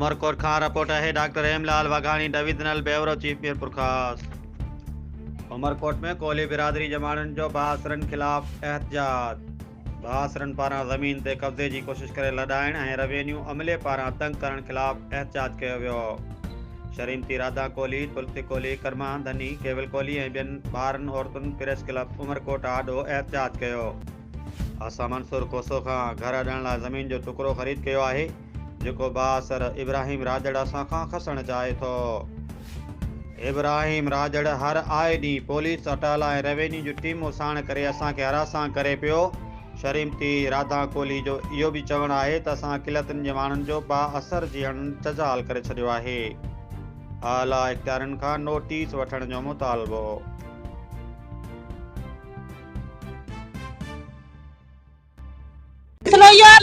उमरकोट खां रिपोर्ट है doctor Hemlal Waghani divisional bureau chief Mirpur खास। उमरकोट में कोहली बिरादरी जमानन जो बासरन खिलाफ एहतजाज। बासरन पारा ज़मीन ते कब्जे की कोशिश करे लड़ाइण ऐं रेवेन्यू अमले पारा तंग करण खिलाफ एहतजाज किया वियो। श्रीमती राधा कोहली, तुलसी कोहली, कर्मा धनी, केवल कोहली ऐं ॿियनि ॿारनि औरतुनि प्रेस क्लब उमरकोट आॾो एहतजाज कयो। असां मंसूर कोसो खां घर ॾियण लाइ ज़मीन जो टुकड़ो ख़रीद कयो आहे जेको बासर इब्राहिम राजड़ असां खां खसण चाहे थो। इब्राहिम राजड़ हर आए ॾींहुं पुलिस अटाला ऐं रेवेन्यू जूं टीमूं साण करे असांखे हरासां करे पियो। श्रीमती राधा कोहली जो इहो बि चवणु आहे त असां किलतनि जे माण्हुनि जो बाअसर जीअण जजाल करे छॾियो आहे। आला इख्तियारनि खां नोटिस वठण जो मुतालबो।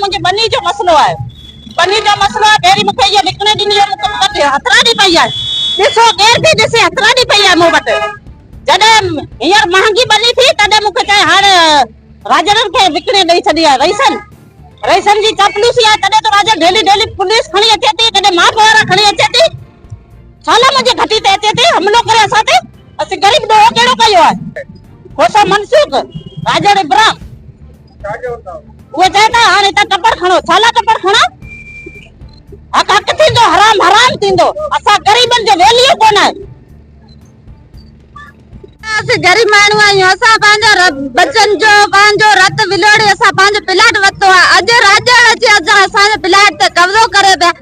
मुझे बनी जो मसलो है, बनी जो मसलो है। पहिरीं मूंखे इहो विकिणे ॾिनी जो मूंखे हथराॾी पई आहे। ॾिसो केर बि ॾिसे हथराॾी पई आहे मूं वटि। जॾहिं हींअर महांगी बनी थी तॾहिं मूंखे चए हाणे राजड़नि खे विकिणे ॾेई छॾी आहे। रईसन जी चापलूसी आहे तॾहिं त राजड़ डेली पुलिस खणी अचे थी, कॾहिं मां वारा खणी अचे थी। छाला मुंहिंजे घटी ते अचे थी हमलो करे असां ते। असीं ग़रीब ॾोहो कहिड़ो कयो आहे। खोसा मनसूख राजड़ इब्राहिम उहे चए था हाणे तव्हां टपर खणो। छाला टपर खणा? हक़ थींदो, हराम थींदो। असां ग़रीबनि जो वैल्यू कोन आहे। असीं ग़रीब माण्हू आहियूं। असां पंहिंजो बचन जो पंहिंजो रत विलोड़ी असां पंहिंजो प्लाट वरितो आहे। अॼु राजड़ अची असांजे प्लाट ते कब्ज़ो करे पिया।